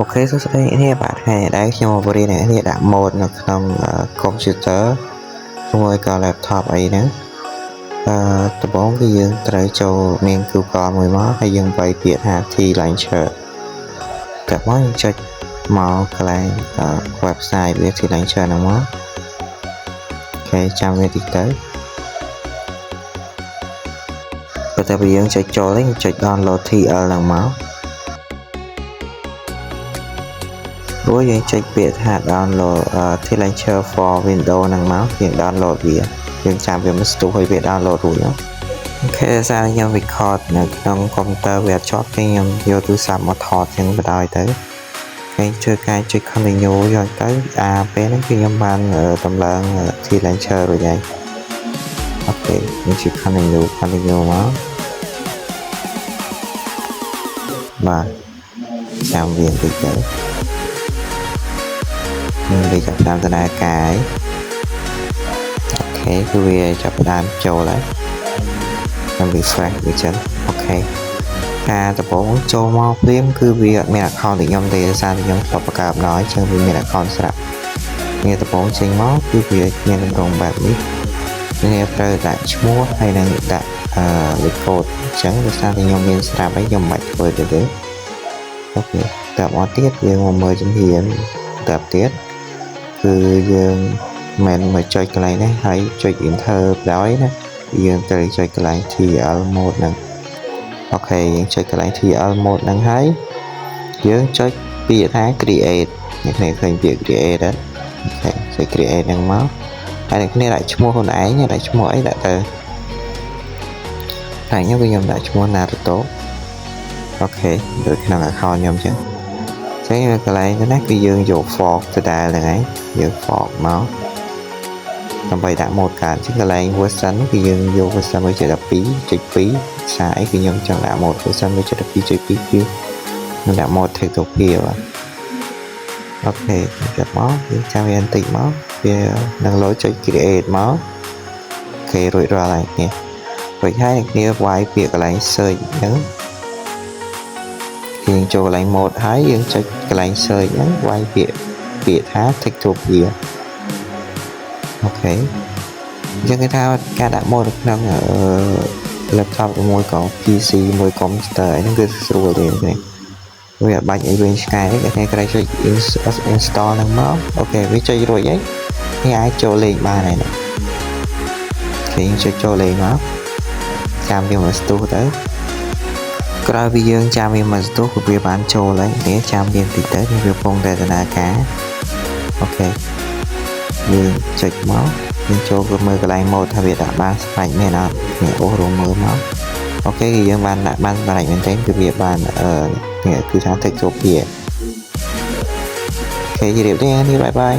Ok, số đâyនេះបាទថ្ងៃនេះខ្ញុំមករៀននេះដាក់ mode នៅក្នុង computer ជាមួយក៏ laptop អីហ្នឹងដំបូងគឺយើងត្រូវចូលនាង Google មួយមកហើយយើងវាយពាក្យថា T-Launcher តែមកយើងចុចមកកន្លែង website វា T-Launcher ហ្នឹងមកអូខេចាំវាតិចទៅបើតែយើងចុចចូលហើយចុច download TL ហ្នឹងមកព្រោះយើងចុចពាក្យថា download T-Launcher for Windows ហ្នឹងមកយើង download វាយើងចាំវាមកស្ទុះឲ្យវា download រួចណាអូខេសារខ្ញុំ record នៅក្នុង computer វាអត់ជាប់ទេខ្ញុំយកទូរស័ព្ទមកថតចឹងបណ្ដោយទៅគេជួយការចុច continue យកទៅពេលហ្នឹងគឺខ្ញុំបានដំឡើង T-Launcher រួចហើយអូខេខ្ញុំចុច continue មកបាទចាំវាតិចទៅវាចាប់តាមដំណើរការអូខេគឺវាចាប់តាមចូលហើយខ្ញុំ refresh វាចឹងអូខេការដំបូងចូលមកព្រាមគឺវាអត់មាន account ដូចខ្ញុំទេសារខ្ញុំធ្លាប់បង្កើតម្ដងអញ្ចឹងវាមាន account ស្រាប់នេះដំបូងចេញមកគឺវាមានតម្រងបែបនេះនេះត្រូវដាក់ឈ្មោះហើយនឹងដាក់លេខកូដអញ្ចឹងដោយសារតែខ្ញុំមានស្រាប់ហើយខ្ញុំមិនបាច់ធ្វើទេអូខេតើមកទៀតយើងមកមើលជំហានតើទៀតគឺយើងមិនមកចុចកន្លែងនេះហើយចុច enter ដោយណាយើងត្រូវចុចកន្លែង TL mode ហ្នឹងអូខេយើងចុចកន្លែង TL mode ហ្នឹងហើយយើងចុចពាក្យថា create អ្នកគ្នាឃើញពាក្យ create អត់អូខេចុច create ហ្នឹងមកហើយអ្នកគ្នាដាក់ឈ្មោះខ្លួនឯងដាក់ឈ្មោះអីដាក់ទៅតែខ្ញុំដាក់ឈ្មោះ Naruto អូខេដូចក្នុង account ខ្ញុំអញ្ចឹងកន្លែងនេះគឺយើងយក fork ទៅដែរហ្នឹងហើយយើង fork មកដើម្បីដាក់ mode កើតអញ្ចឹងកន្លែង version គឺយើងយក version 1.12.2 សារអីគឺខ្ញុំចង់ដាក់ mode version 1.12.2 គឺខ្ញុំដាក់ mode Tektopia បាទអូខេចាប់មកយើងចាំវាបន្តិចមកវានឹងលោចុច create មកអូខេរួចរាល់ហើយនេះរួចហើយគ្នាវាយពាក្យកន្លែង search ហ្នឹងយើងចូលកន្លែង mode ហើយយើងចុចកន្លែង search ហ្នឹងវាយពាក្យថា Tektopia អូខេអញ្ចឹងគេថាការដាក់ mode ក្នុង laptop មួយក៏ PC មួយ computer ហ្នឹងគឺស្រួលទេវាបាច់អីវិញឆ្ងាយទេគេត្រូវចុច install ហ្នឹងមកអូខេវាចុចរួចហើយគេអាចចូលលេងបានហើយគេចុចចូលលេងមកចាំវាមកស្ទុះទៅក្រោយពីយើងចាំវាមកស្ទុះគឺវាបានចូលហើយនេះចាំវាបន្តិចទៅវាពងតែដំណើរការអូខេយើងចុចមកយើងចូលទៅមើលកន្លែង mode ថាវាដាក់បានស្វែងមែនអត់នេះអូរងមើលមកអូខេគឺយើងបានដាក់បានស្វែងមែនទេគឺវាបាននេះគឺថា Tektopia អូខេជម្រាបលានេះបាយបាយ